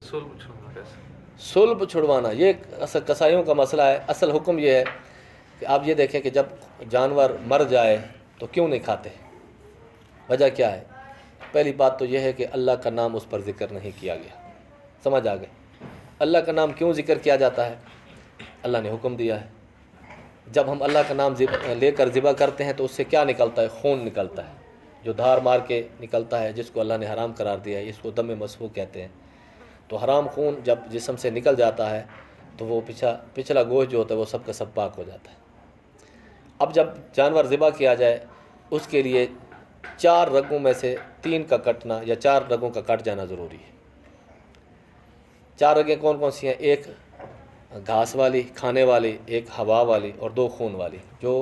सुल्ब छुड़वाना ये असल कसाईयों का मसला है। असल हुक्म ये है कि आप ये देखें कि जब जानवर मर जाए तो क्यों नहीं खाते, वजह क्या है। पहली बात तो यह है कि अल्लाह का नाम उस पर ज़िक्र नहीं किया गया। समझ आ गए। अल्लाह का नाम क्यों ज़िक्र किया जाता है, अल्लाह ने हुक्म दिया है। जब हम अल्लाह का नाम लेकर ज़िबा करते हैं तो उससे क्या निकलता है, खून निकलता है जो धार मार के निकलता है, जिसको अल्लाह ने हराम करार दिया है। इसको दम मसफूक कहते हैं। तो हराम खून जब जिस्म से निकल जाता है तो वो पिछला गोश्त जो होता है वो सब का सब पाक हो जाता है। अब जब जानवर ज़िबा किया जाए उसके लिए 4 रगों में से 3 का कटना या 4 रगों का कट जाना ज़रूरी है। 4 रगें कौन कौन सी हैं, एक घास वाली खाने वाली, एक हवा वाली और 2 खून वाली। जो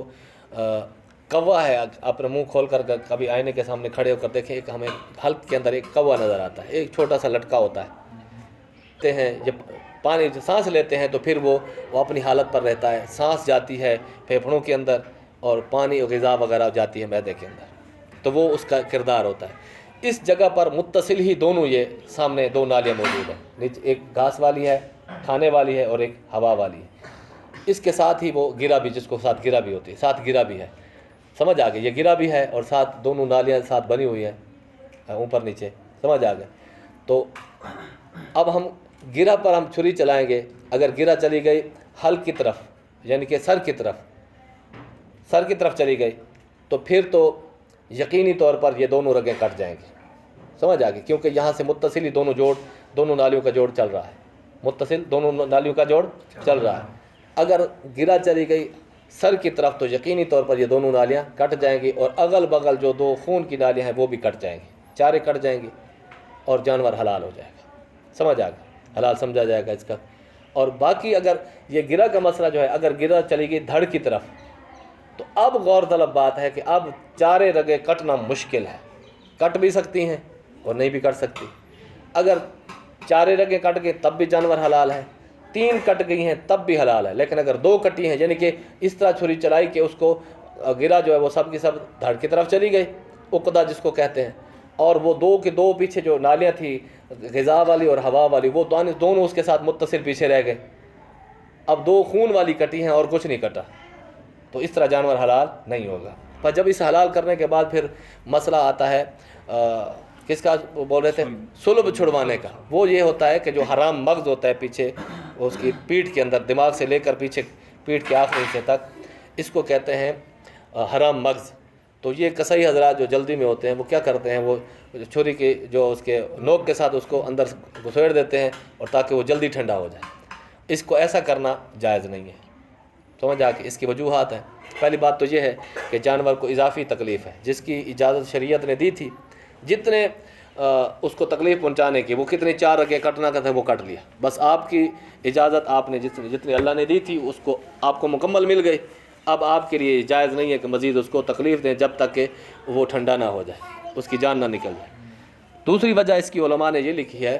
कौवा है, अपना मुंह खोल कर कभी आईने के सामने खड़े होकर देखें, एक हमें हल्क के अंदर एक कौवा नज़र आता है, एक छोटा सा लटका होता है। ते हैं जब पानी सांस लेते हैं तो फिर वो अपनी हालत पर रहता है, सांस जाती है फेफड़ों के अंदर और पानी और ग़िज़ा वगैरह जाती है मैदे के अंदर, तो वो उसका किरदार होता है। इस जगह पर मुत्तसिल ही दोनों ये सामने 2 नालियाँ मौजूद हैं, नीचे एक घास वाली है, खाने वाली है और एक हवा वाली है। इसके साथ ही वो गिरा भी, जिसको साथ गिरा भी होती है, साथ गिरा भी है। समझ आ गए, ये गिरा भी है और साथ दोनों नालियाँ साथ बनी हुई हैं ऊपर नीचे। समझ आ गए। तो अब हम गिरा पर हम छुरी चलाएंगे, अगर गिरा चली गई हल की तरफ यानी कि सर की तरफ चली गई तो फिर तो यकीनी तौर पर ये दोनों रगें कट जाएंगी। समझ आ गई, क्योंकि यहाँ से मुत्तसिल ही दोनों नालियों का जोड़ चल रहा है, मुत्तसिल दोनों नालियों का जोड़ चल रहा है। अगर गिरा चली गई सर की तरफ तो यकीनी तौर पर ये दोनों नालियाँ कट जाएंगी और अगल बगल जो 2 खून की नालियाँ हैं वो भी कट जाएंगी, 4 कट जाएंगी और जानवर हलाल हो जाएगा। समझ आ गया, हलाल समझा जाएगा इसका। और बाकी अगर ये गिरा का मसला जो है, अगर गिरा चली गई धड़ की तरफ तो अब गौरतलब बात है कि अब 4 रगें कटना मुश्किल है, कट भी सकती हैं और नहीं भी कट सकती। अगर 4 रगें कट गई तब भी जानवर हलाल है, 3 कट गई हैं तब भी हलाल है। लेकिन अगर 2 कटी हैं, यानी कि इस तरह छुरी चलाई कि उसको गिरा जो है वो सब की सब धड़ की तरफ चली गई, उकदा जिसको कहते हैं, और वो 2 के 2 पीछे जो नालियाँ थी ग़िज़ा वाली और हवा वाली वो दोनों उसके साथ मुत्तसिल पीछे रह गए। अब 2 खून वाली कटी हैं और कुछ नहीं कटा, तो इस तरह जानवर हलाल नहीं होगा। पर जब इस हलाल करने के बाद फिर मसला आता है किसका बोल रहे थे, सुल्ब छुड़वाने का। वो ये होता है कि जो हराम मग़ज़ होता है पीछे उसकी पीठ के अंदर, दिमाग से लेकर पीछे पीठ के आखिरी हिस्से तक, इसको कहते हैं हराम मग़ज़। तो ये कसाई हजरात जो जल्दी में होते हैं वो क्या करते हैं, वो छुरी के जो उसके नोक के साथ उसको अंदर घुसेड़ देते हैं और ताकि वो जल्दी ठंडा हो जाए। इसको ऐसा करना जायज़ नहीं है। समझ आ के इसकी वजूहात हैं। पहली बात तो ये है कि जानवर को इजाफ़ी तकलीफ़ है जिसकी इजाज़त शरीयत ने दी थी, जितने उसको तकलीफ़ पहुंचाने की, वो कितने 4 रगें कटना का था वो कट लिया, बस आपकी इजाज़त आपने जितनी अल्लाह ने दी थी उसको आपको मुकम्मल मिल गई। अब आपके लिए जायज़ नहीं है कि मज़ीद उसको तकलीफ़ दें जब तक कि वो ठंडा ना हो जाए, उसकी जान ना निकल जाए। दूसरी वजह इसकी उलमा ने ये लिखी है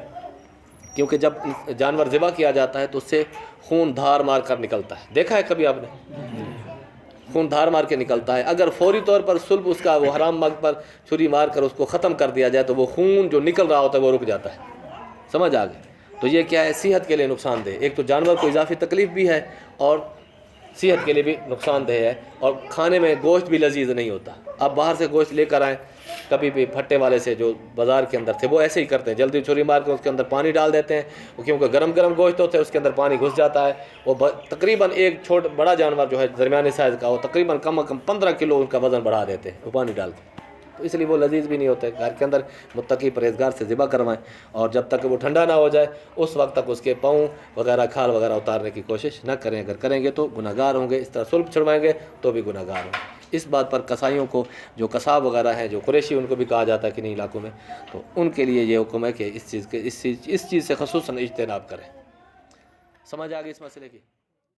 क्योंकि जब जानवर ज़िबा किया जाता है तो उससे खून धार मार कर निकलता है। देखा है कभी आपने, खून धार मार के निकलता है। अगर फौरी तौर पर सुल्ब उसका वो हराम मग़ज़ पर छुरी मार कर उसको ख़त्म कर दिया जाए तो वो खून जो निकल रहा होता है वो रुक जाता है। समझ आ गए। तो ये क्या है, सेहत के लिए नुकसानदेह। एक तो जानवर को इजाफी तकलीफ़ भी है और सेहत के लिए भी नुकसानदेह है, और खाने में गोश्त भी लजीज नहीं होता। आप बाहर से गोश्त लेकर आएँ कभी भी फट्टे वाले से जो बाज़ार के अंदर थे, वो ऐसे ही करते हैं, जल्दी छुरी मार के उसके अंदर पानी डाल देते हैं, क्योंकि गरम गोश्त होते हैं उसके अंदर पानी घुस जाता है। वो तकरीबन एक बड़ा जानवर जो है दरमियाने साइज़ का, वो तकरीबन कम से कम 15 किलो उनका वज़न बढ़ा देते हैं वो पानी डाल के, तो इसलिए वो लजीज भी नहीं होते। घर के अंदर मुत्तकी परहेज़गार से ज़िबा करवाएं और जब तक वो ठंडा ना हो जाए उस वक्त तक उसके पाँव वगैरह खाल वगैरह उतारने की कोशिश न करें। अगर करेंगे तो गुनहगार होंगे, इस तरह सुल्ब छुड़वाएंगे तो भी गुनहगार होंगे। इस बात पर कसाईयों को, जो कसाब वगैरह हैं, जो कुरैशी, उनको भी कहा जाता है कि नहीं इलाकों में, तो उनके लिए ये हुक्म है कि इस चीज़ से ख़ुसूसन इज्तिनाब करें। समझ आ गई इस मसले की।